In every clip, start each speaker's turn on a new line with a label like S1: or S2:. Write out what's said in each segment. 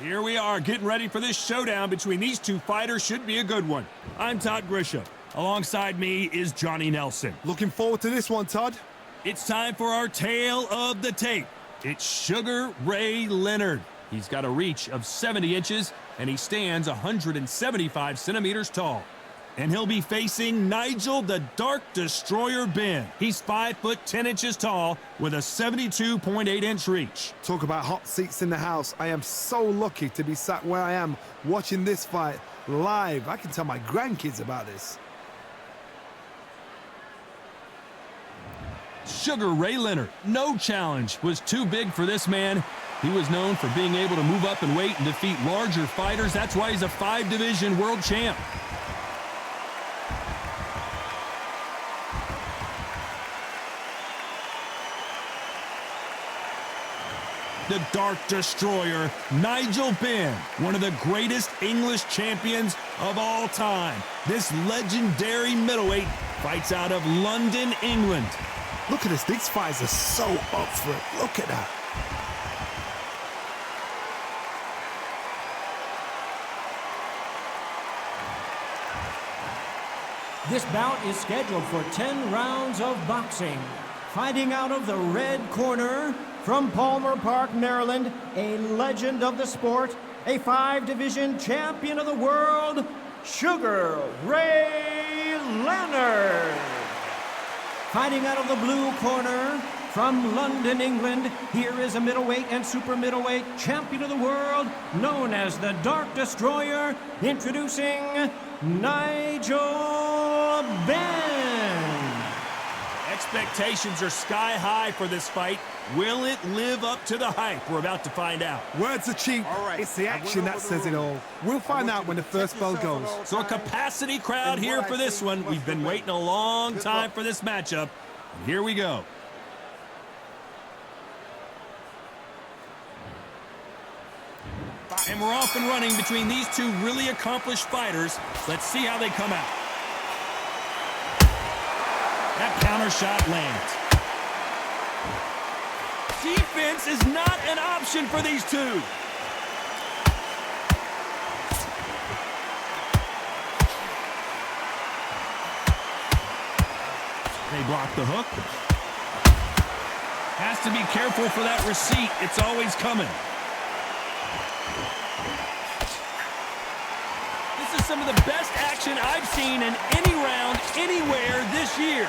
S1: Here we are getting ready for this showdown between these two fighters. Should be a good one. I'm Todd Grisham. Alongside me is Johnny Nelson.
S2: Looking forward to this one, Todd.
S1: It's time for our tale of the tape. It's Sugar Ray Leonard. He's got a reach of 70 inches, and he stands 175 centimeters tall. And he'll be facing Nigel the Dark Destroyer Benn. He's 5 foot 10 inches tall with a 72.8-inch reach.
S2: Talk about hot seats in the house. I am so lucky to be sat where I am watching this fight live. I can tell my grandkids about this.
S1: Sugar Ray Leonard, no challenge was too big for this man. He was known for being able to move up in weight and defeat larger fighters. That's why he's a 5-division world champ. The Dark Destroyer, Nigel Benn, one of the greatest English champions of all time. This legendary middleweight fights out of London, England.
S2: Look at this. These fights are so up for it. Look at that.
S3: This bout is scheduled for 10 rounds of boxing. Fighting out of the red corner, from Palmer Park, Maryland, a legend of the sport, a 5-division champion of the world, Sugar Ray Leonard. Fighting out of the blue corner, from London, England, here is a middleweight and super middleweight champion of the world, known as the Dark Destroyer, introducing Nigel Benn.
S1: Expectations are sky high for this fight. Will it live up to the hype? We're about to find out.
S2: Words are cheap. It's the action that says it all. We'll find out when the first bell goes.
S1: So a capacity crowd here for this one. We've been waiting a long time for this matchup. And here we go. And we're off and running between these two really accomplished fighters. Let's see how they come out. That counter shot lands. Defense is not an option for these two. They block the hook. Has to be careful for that receipt. It's always coming. This is some of the best action I've seen in any round, anywhere this year.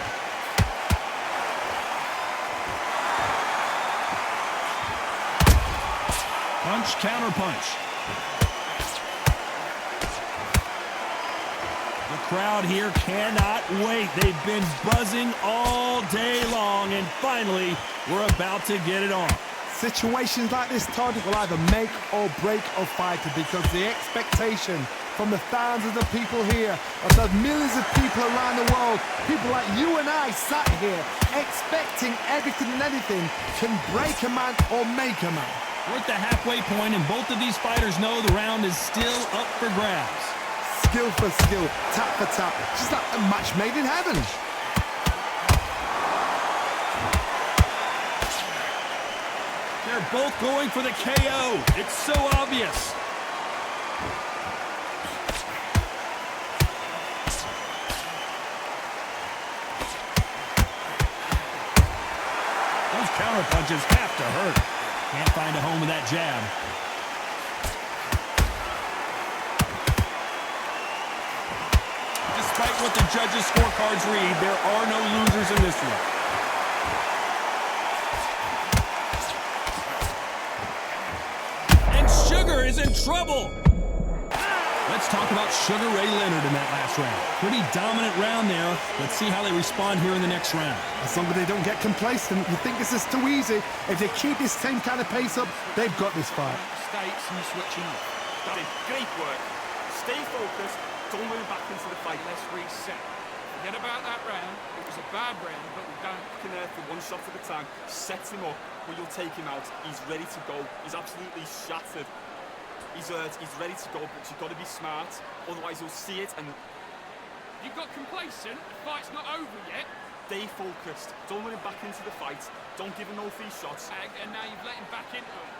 S1: Punch, counter punch. The crowd here cannot wait. They've been buzzing all day long, and finally, we're about to get it on.
S2: Situations like this, Todd, will either make or break a fighter, because the expectation from the thousands of people here, of the millions of people around the world, people like you and I sat here expecting everything and anything, can break a man or make a man.
S1: We're at the halfway point, and both of these fighters know the round is still up for grabs.
S2: Skill for skill, tap for tap, just like a match made in heaven.
S1: They're both going for the KO. It's so obvious. Those counter punches have to hurt. Can't find a home with that jab. Despite what the judges' scorecards read, there are no losers in this one. And Sugar is in trouble. Let's talk about Sugar Ray Leonard in that last round. Pretty dominant round there. Let's see how they respond here in the next round.
S2: As long as they don't get complacent, you think this is too easy. If they keep this same kind of pace up, they've got this fight.
S4: Mistakes and switching up. That is great work. Stay focused. Don't move back into the fight. Let's reset. Forget about that round. It was a bad round, but we're down in there for one shot at a time. Set him up, or you'll take him out. He's ready to go. He's absolutely shattered. He's hurt. He's ready to go, but you've got to be smart. Otherwise, you'll see it and...
S5: You got complacent? The fight's not over yet.
S4: Stay focused. Don't let him back into the fight. Don't give him no free shots.
S5: And now you've let him back into it.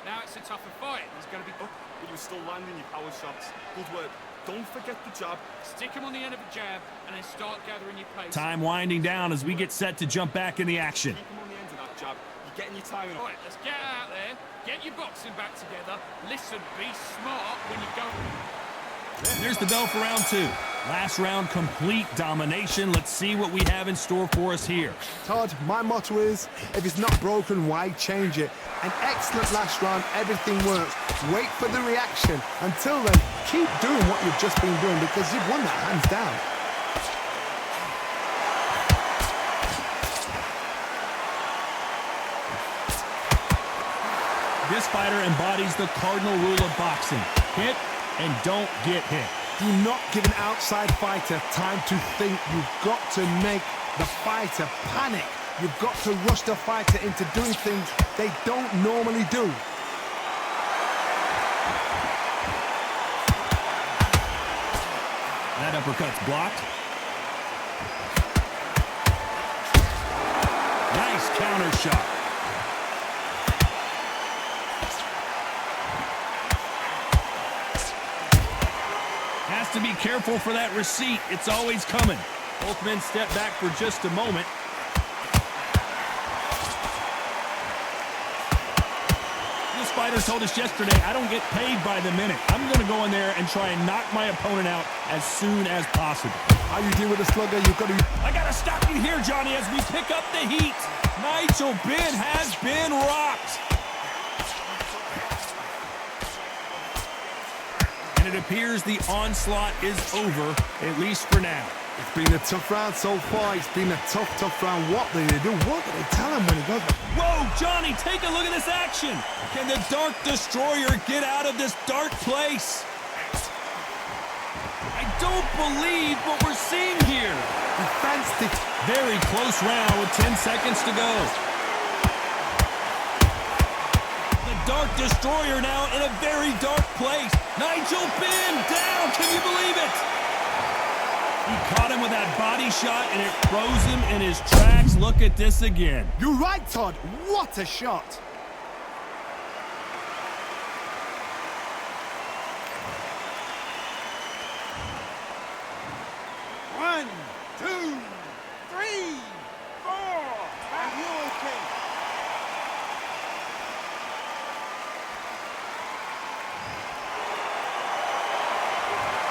S5: Now it's a tougher fight. There's going to be...
S4: But you were still landing your power shots. Good work. Don't forget the jab.
S5: Stick him on the end of a jab and then start gathering your pace.
S1: Time winding down as we get set to jump back in the action.
S4: Keep him on the end of that jab. You're getting your timing
S5: All
S4: up.
S5: right, let's get out there. Get your boxing back together. Listen, be smart when you go...
S1: There's the bell for round 2. Last round, complete domination. Let's see what we have in store for us here.
S2: Todd, my motto is, if it's not broken, why change it? An excellent last round, everything works. Wait for the reaction. Until then, keep doing what you've just been doing because you've won that hands down.
S1: This fighter embodies the cardinal rule of boxing. Hit and don't get hit.
S2: Do not give an outside fighter time to think. You've got to make the fighter panic. You've got to rush the fighter into doing things they don't normally do.
S1: That uppercut's blocked. Nice counter shot. Has to be careful for that receipt. It's always coming. Both men step back for just a moment. This fighter told us yesterday, I don't get paid by the minute. I'm going to go in there and try and knock my opponent out as soon as possible.
S2: How you deal with a slugger, you've got to...
S1: I got to stop you here, Johnny, as we pick up the heat. Nigel Benn has been rocked. And it appears the onslaught is over, at least for now.
S2: It's been a tough round so far. It's been a tough round. What do they do? What do they tell him when he goes...
S1: Whoa, Johnny, take a look at this action. Can the Dark Destroyer get out of this dark place? I don't believe what we're seeing here.
S2: Defense.
S1: Very close round with 10 seconds to go. The Dark Destroyer now in a very dark place. Nigel Benn down. Can you believe it? He caught him with that body shot, and it froze him in his tracks. Look at this again.
S2: You're right, Todd. What a shot.
S6: One, two, three, four. Are you okay?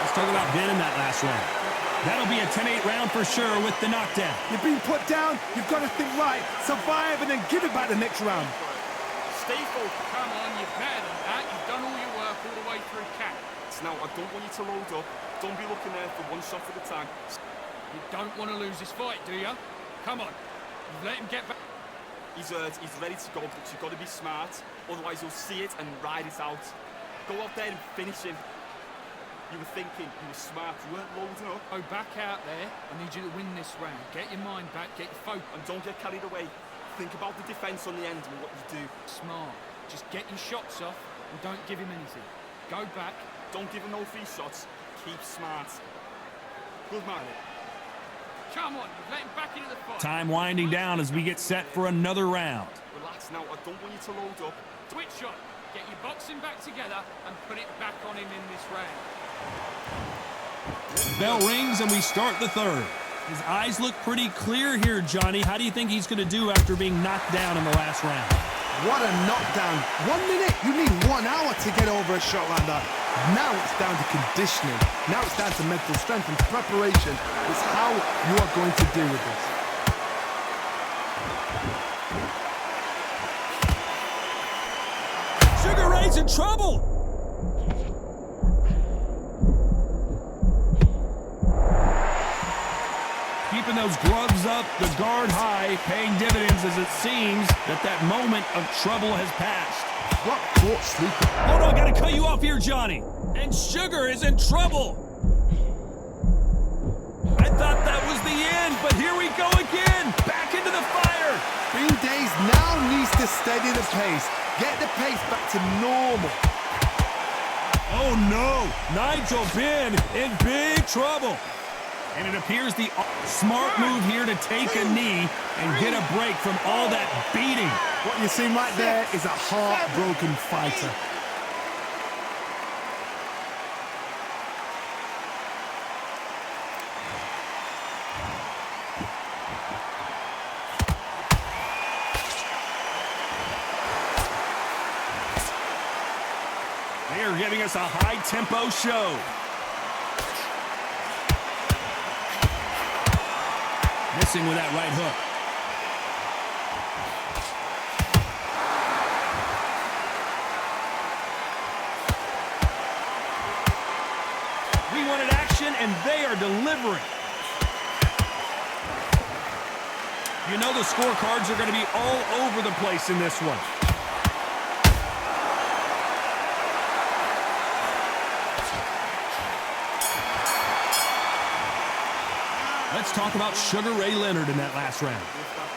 S1: Let's talk about Benn in that last round. That'll be a 10-8 round for sure with the knockdown.
S2: You've been put down. You've got to think right. Survive and then give it back the next round.
S5: Stay focused. Come on, you're better than that. You've done all your work all the way through cap.
S4: Now, I don't want you to load up. Don't be looking there for one shot at a time.
S5: You don't want to lose this fight, do you? Come on. You've let him get back.
S4: He's ready to go, but you've got to be smart. Otherwise, you'll see it and ride it out. Go out there and finish him. You were thinking, you were smart, you weren't loading up.
S5: Go back out there. I need you to win this round. Get your mind back, get your focus.
S4: And don't get carried away. Think about the defense on the end and what you do.
S5: Smart. Just get your shots off and don't give him anything. Go back.
S4: Don't give him no free shots. Keep smart. Good man.
S5: Come on, you've let him back into the fight.
S1: Time winding down as we get set for another round.
S4: Relax now, I don't want you to load up.
S5: Switch shot. Get your boxing back together and put it back on him in this round.
S1: Bell rings and we start the third. His eyes look pretty clear here, Johnny. How do you think he's going to do after being knocked down in the last round?
S2: What a knockdown. 1 minute. You need 1 hour to get over a shot like that. Now it's down to conditioning. Now it's down to mental strength and preparation. It's how you are going to deal with this.
S1: Sugar Ray's in trouble. Keeping those gloves up, the guard high, paying dividends as it seems that moment of trouble has passed.
S2: What caught sleeping?
S1: Hold on, gotta cut you off here, Johnny. And Sugar is in trouble. I thought that was the end, but here we go again. Back into the fire.
S2: Bean Days now needs to steady the pace. Get the pace back to normal.
S1: Oh no, Nigel Benn in big trouble. And it appears the smart move here to take a knee and get a break from all that beating.
S2: What you're seeing right there is a heartbroken fighter.
S1: They are giving us a high-tempo show. Missing with that right hook. We wanted action, and they are delivering. You know the scorecards are going to be all over the place in this one. Let's talk about Sugar Ray Leonard in that last round.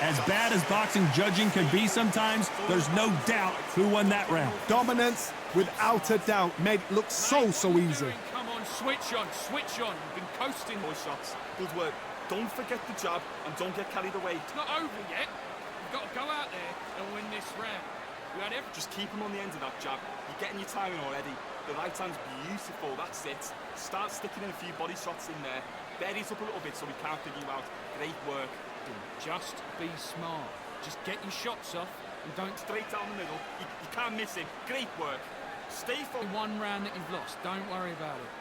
S1: As bad as boxing judging can be sometimes, there's no doubt who won that round.
S2: Dominance, without a doubt, made it look so easy.
S5: Come on, switch on, switch on. You've been coasting.
S4: More shots. Good work. Don't forget the jab and don't get carried away.
S5: It's not over yet. You've got to go out there and win this round. You had every...
S4: Just keep him on the end of that jab. You're getting your timing already. The right hand's beautiful. That's it. Start sticking in a few body shots in there. Bury it up a little bit so we can't figure you out. Great work.
S5: Just be smart. Just get your shots off and don't...
S4: Straight down the middle. You can't miss it. Great work. Stay for
S5: one round that you've lost. Don't worry about it.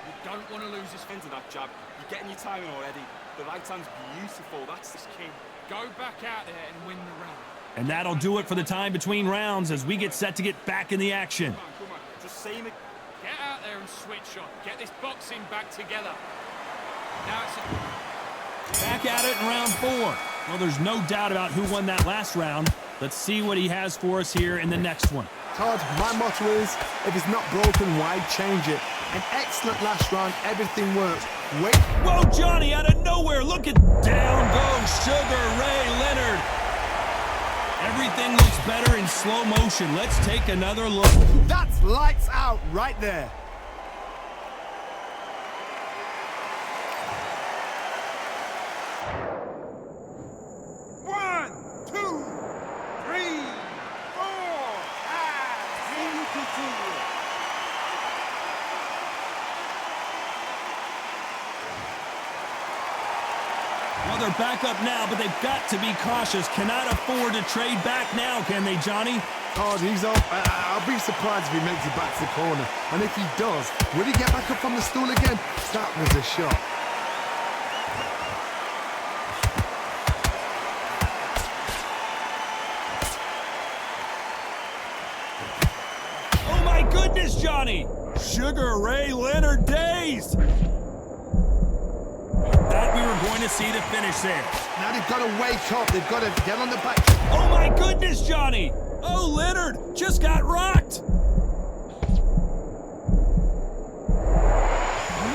S5: You don't want to lose this
S4: end of that jab. You're getting your timing already. The right hand's beautiful. That's this kid.
S5: Go back out there and win the round.
S1: And that'll do it for the time between rounds as we get set to get back in the action.
S4: Come on. Just same it.
S5: Get out there and switch on. Get this boxing back together. Now it's
S1: back at it in round 4. Well, there's no doubt about who won that last round. Let's see what he has for us here in the next one.
S2: Todd, my motto is, if it's not broken, why change it? An excellent last round, everything works. Wait.
S1: Whoa, Johnny, out of nowhere. Look at down goes Sugar Ray Leonard. Everything looks better in slow motion. Let's take another look.
S2: That's lights out right there.
S1: Well, they're back up now, but they've got to be cautious. Cannot afford to trade back now, can they, Johnny?
S2: Todd, he's up. I'll be surprised if he makes it back to the corner. And if he does, will he get back up from the stool again? That was a shot.
S1: Oh, my goodness, Johnny! Sugar Ray Leonard dazed! Thought we were going to see the finish there.
S2: Now they've got to wake up. They've got to get on the back.
S1: Oh, my goodness, Johnny! Oh, Leonard just got rocked!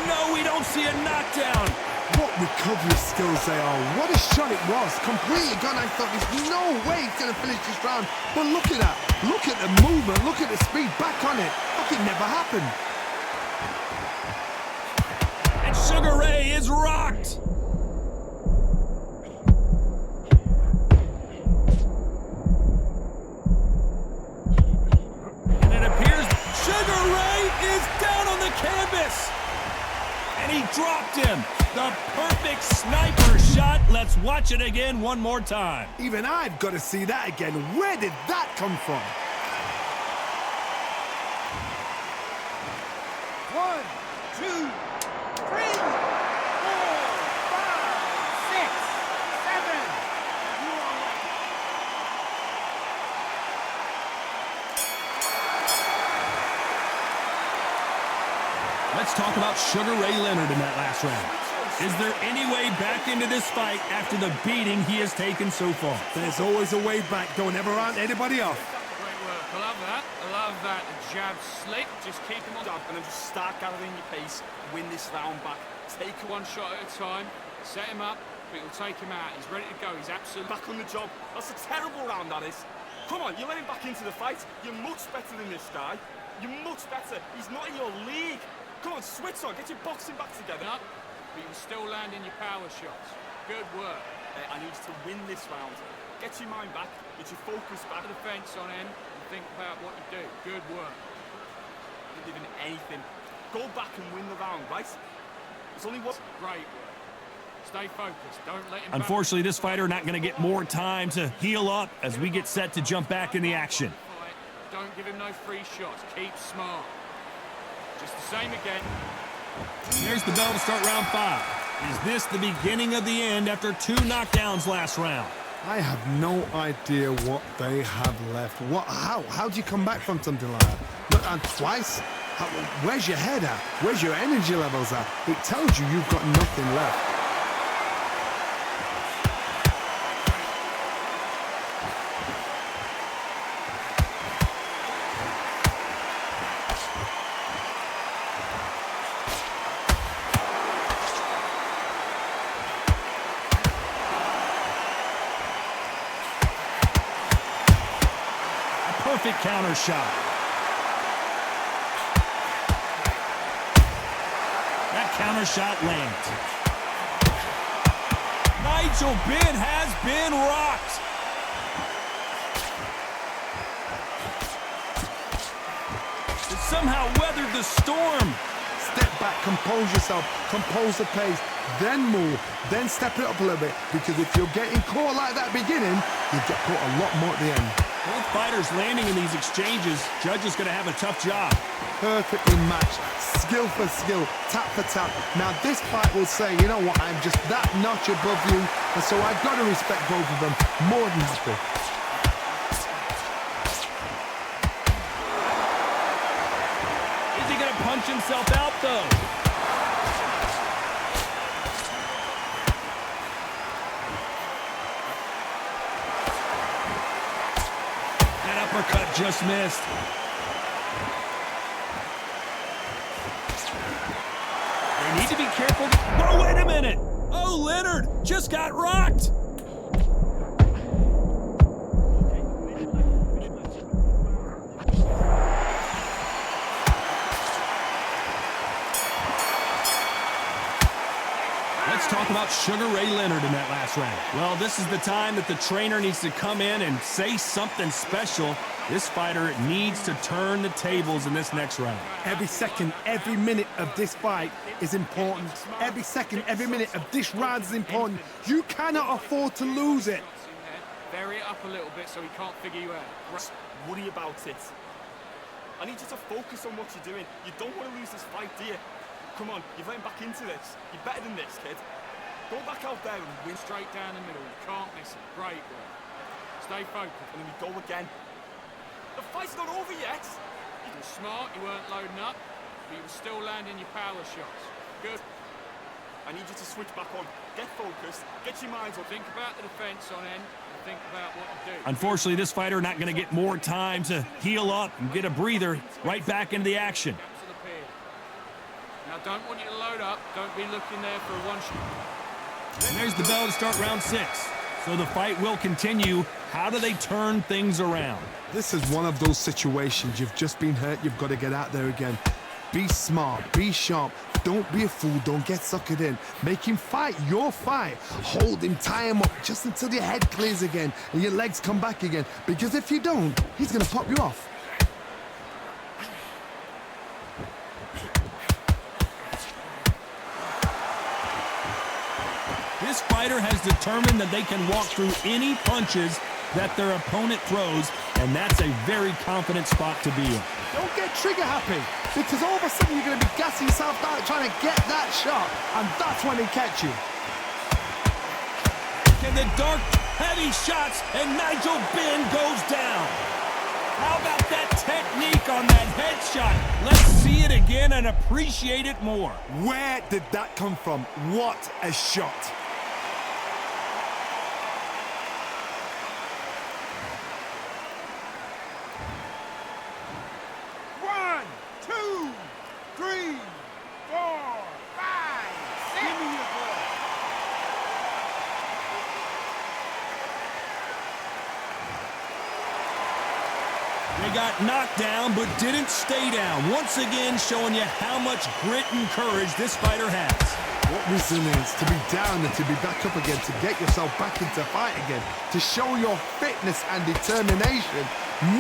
S1: No, we don't see a knockdown.
S2: What recovery skills they are. What a shot it was. Completely gone. I thought there's no way he's going to finish this round. But look at that. Look at the movement. Look at the speed. Back on it. Like it never happened.
S1: And Sugar Ray is rocked. And it appears Sugar Ray is down on the canvas. And he dropped him. The perfect sniper shot. Let's watch it again one more time.
S2: Even I've got to see that again. Where did that come from?
S6: 1, 2, 3, 4, 5, 6, 7. You are right.
S1: Let's talk about Sugar Ray Leonard in that last round. Is there any way back into this fight after the beating he has taken so far?
S2: There's always a way back. Don't ever round anybody off.
S5: great work. I love that. I love that. The jab slick. Just keep him on.
S4: And then just start gathering your pace. Win this round back. Take
S5: One shot at a time. Set him up, but you'll take him out. He's ready to go. He's absolutely
S4: back on the job. That's a terrible round, that is. Come on, you let him back into the fight. You're much better than this guy. You're much better. He's not in your league. Come on, switch on. Get your boxing back together.
S5: up. but you were still landing your power shots. Good work.
S4: I need you to win this round. Get your mind back, get your focus back.
S5: Put the fence on end and think about what you do. Good work.
S4: Not even anything. Go back and win the round, right? There's only one.
S5: Great work. Stay focused. Don't let him.
S1: Unfortunately, this fighter not going to get more time to heal up as we get set to jump back in the action.
S5: Don't give him no free shots. Keep smart. Just the same again.
S1: Here's the bell to start round 5. Is this the beginning of the end after 2 knockdowns last round?
S2: I have no idea what they have left. How do you come back from something like that? Look, and twice? Where's your head at? Where's your energy levels at? It tells you you've got nothing left.
S1: Perfect counter shot. That counter shot lands. Nigel Benn has been rocked. It somehow weathered the storm.
S2: Step back, compose yourself, compose the pace, then move, then step it up a little bit. Because if you're getting caught like that beginning, you get caught a lot more at the end.
S1: Both fighters landing in these exchanges. Judge is going to have a tough job.
S2: Perfectly matched, skill for skill, tap for tap. Now this fight will say, you know what, I'm just that notch above you, and so I've got to respect both of them more than happy.
S1: Is he going to punch himself out, though? Uppercut just missed. They need to be careful. Oh, wait a minute. Oh, Leonard just got rocked. Let's talk about Sugar Ray Leonard in that last round. Well, this is the time that the trainer needs to come in and say something special. This fighter needs to turn the tables in this next round.
S2: Every second, every minute of this fight is important. Every second, every minute of this round is important. You cannot afford to lose it.
S5: Vary it up a little bit so he can't figure you out.
S4: Just worry about it. I need you to focus on what you're doing. You don't want to lose this fight, do you? Come on, you're getting back into this. You're better than this, kid. Go back out there and win.
S5: Straight down the middle. You can't miss it. Great work. Stay focused.
S4: And then we go again. The fight's not over yet.
S5: You were smart. You weren't loading up. But you were still landing your power shots. Good.
S4: I need you to switch back on. Get focused. Get your minds on.
S5: Think about the defense on end. And think about what you do.
S1: Unfortunately, this fighter not going to get more time to heal up and get a breather. Right back into the action.
S5: Now, don't want you to load up. Don't be looking there for a one-shot.
S1: And there's the bell to start round 6. So the fight will continue. How do they turn things around?
S2: This is one of those situations. You've just been hurt. You've got to get out there again. Be smart. Be sharp. Don't be a fool. Don't get suckered in. Make him fight your fight. Hold him. Tie him up just until your head clears again and your legs come back again. Because if you don't, he's going to pop you off.
S1: This fighter has determined that they can walk through any punches that their opponent throws, and that's a very confident spot to be in.
S2: Don't get trigger happy, because all of a sudden you're going to be gassing yourself out trying to get that shot, and that's when he catch you.
S1: And the dark, heavy shots, and Nigel Benn goes down. How about that technique on that headshot? Let's see it again and appreciate it more.
S2: Where did that come from? What a shot.
S1: They got knocked down, but didn't stay down. Once again, showing you how much grit and courage this fighter has.
S2: What resilience to be down and to be back up again, to get yourself back into fight again, to show your fitness and determination.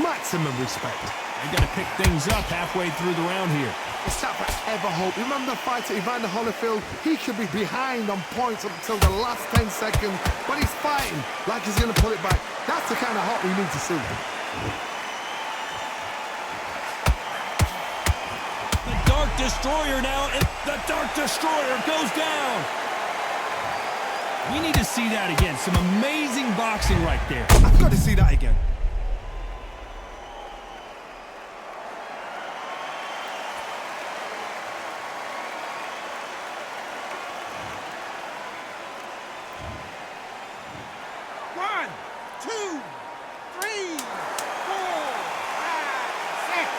S2: Maximum respect.
S1: They got to pick things up halfway through the round here.
S2: It's that forever hope. Remember the fighter Evander Holyfield? He could be behind on points up until the last 10 seconds, but he's fighting like he's going to pull it back. That's the kind of hope we need to see.
S1: The Dark Destroyer now, and the Dark Destroyer goes down. We need to see that again. Some amazing boxing right there.
S2: I've got to see that again.
S6: One, two, three, 4, 5, 6,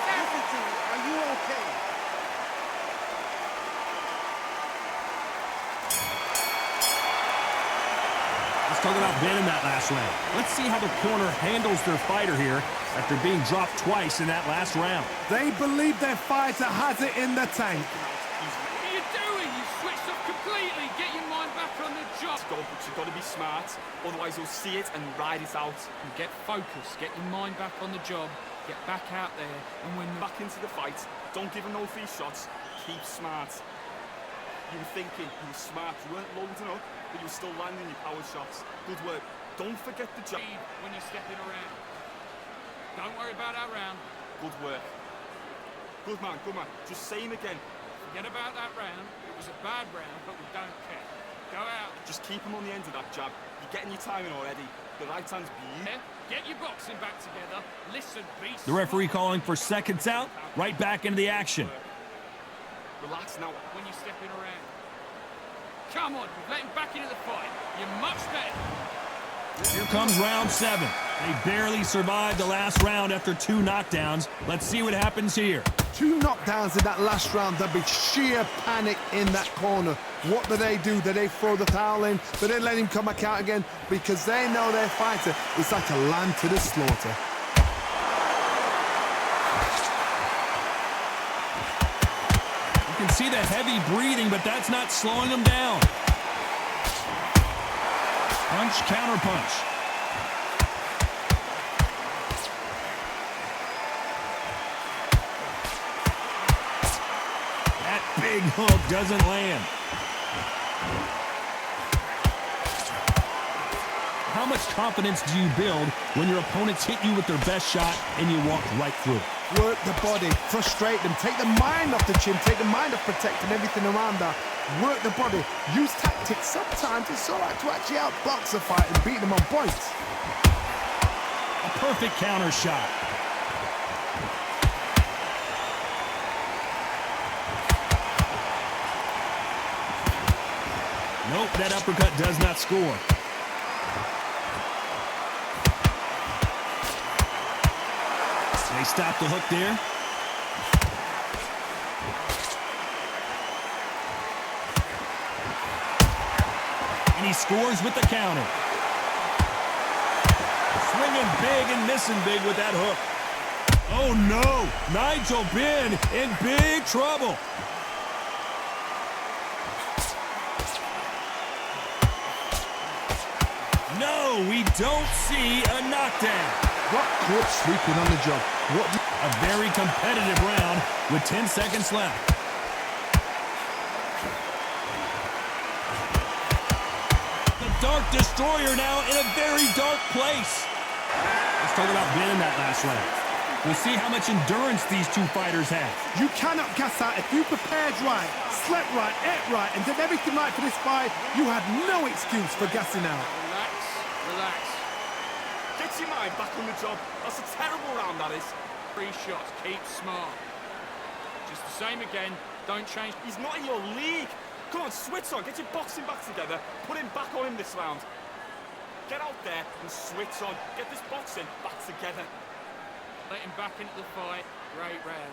S6: 7. Are you okay?
S1: Let's talk about Ben in that last round. Let's see how the corner handles their fighter here after being dropped twice in that last round.
S2: They believe their fighter has it in the tank.
S5: What are you doing? You switched off completely. Get your mind back on the job.
S4: But you've got to be smart, otherwise you'll see it and ride it out.
S5: And get focused. Get your mind back on the job. Get back out there and win the...
S4: Back into the fight. Don't give them no free shots. Keep smart. You were thinking, you were smart. You weren't loading up, but you were still landing your power shots. Good work. Don't forget the job.
S5: Speed when you're stepping around. Don't worry about that round.
S4: Good work. Good man, good man. Just say him again.
S5: Forget about that round. It was a bad round, but we don't care. Go out.
S4: Just keep him on the end of that jab. You're getting your timing already. The right hand's beautiful.
S5: Get your boxing back together. Listen, beast.
S1: The referee calling for seconds out, right back into the action.
S4: Relax now.
S5: When you're stepping around. Come on, we've let him back into the fight. You're much better.
S1: Here comes round 7. They barely survived the last round after 2 knockdowns. Let's see what happens here.
S2: 2 knockdowns in that last round. There'll be sheer panic in that corner. What do? Do they throw the towel in? Do they let him come back out again? Because they know their fighter is like a lamb to the slaughter.
S1: You can see the heavy breathing, but that's not slowing them down. Punch, counter punch. That big hook doesn't land. How much confidence do you build when your opponents hit you with their best shot and you walk right through it?
S2: Work the body, frustrate them, take the mind off the chin, take the mind off protecting everything around that. Work the body, use tactics. Sometimes it's all right to actually outbox a fight and beat them on points.
S1: A perfect counter shot. Nope, that uppercut does not score. They stop the hook there. And he scores with the counter. Swinging big and missing big with that hook. Oh no, Nigel Benn in big trouble. No, we don't see a knockdown.
S2: Got caught sleeping on the job.
S1: A very competitive round with 10 seconds left. The Dark Destroyer now in a very dark place. Let's talk about Ben in that last round. We'll see how much endurance these two fighters have.
S2: You cannot gas out. If you prepared right, slept right, ate right, and did everything right for this fight, you had no excuse for gassing out.
S5: Relax, relax.
S4: Get your mind back on the job. That's a terrible round, that is.
S5: 3 shots, keep smart. Just the same again, don't change.
S4: He's not in your league. Come on, switch on. Get your boxing back together. Put him back on him this round. Get out there and switch on. Get this boxing back together.
S5: Let him back into the fight. Great round.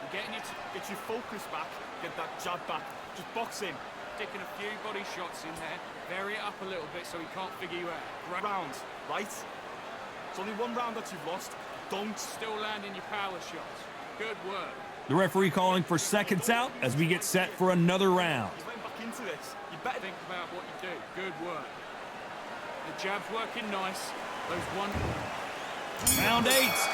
S5: You're getting it.
S4: Get your focus back. Get that jab back. Just box him.
S5: Sticking a few body shots in there. Vary it up a little bit so he can't figure you out.
S4: Great round, right? It's only 1 round that you've lost. Don't.
S5: Still landing your power shots. Good work.
S1: The referee calling for seconds out as we get set for another round.
S4: He's getting back into this. You better
S5: Think about what you do. Good work. The jab's working nice. Those one...
S1: Round 8,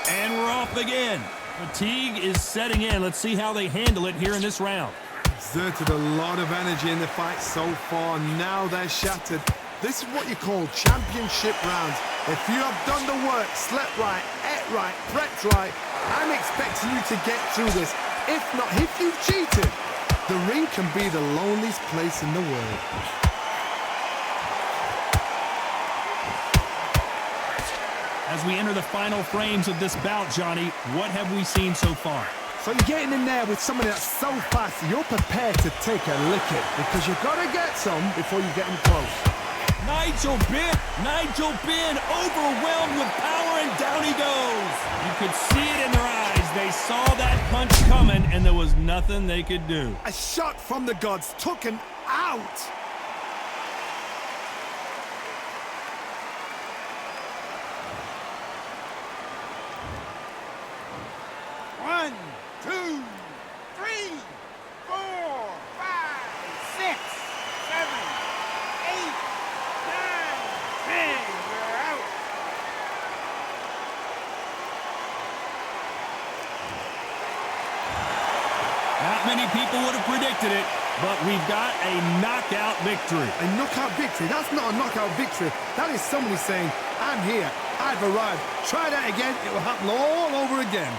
S1: and we're off again. Fatigue is setting in. Let's see how they handle it here in this round.
S2: Exerted a lot of energy in the fight so far. Now they're shattered. This is what you call championship rounds. If you have done the work, slept right, ate right, prepped right, I'm expecting you to get through this. If not, if you've cheated, the ring can be the loneliest place in the world.
S1: As we enter the final frames of this bout, Johnny, what have we seen so far?
S2: So you're getting in there with somebody that's so fast, you're prepared to take a licking because you've got to get some before you get them close.
S1: Nigel Benn, overwhelmed with power, and down he goes. You could see it in their eyes. They saw that punch coming, and there was nothing they could do.
S2: A shot from the gods took him out.
S6: One, two, three, 4, 5, 6, 7, 8, 9, 10. We're out.
S1: Not many people would have predicted it, but we've got a knockout victory.
S2: A knockout victory? That's not a knockout victory. That is somebody saying, I'm here, I've arrived. Try that again, it will happen all over again.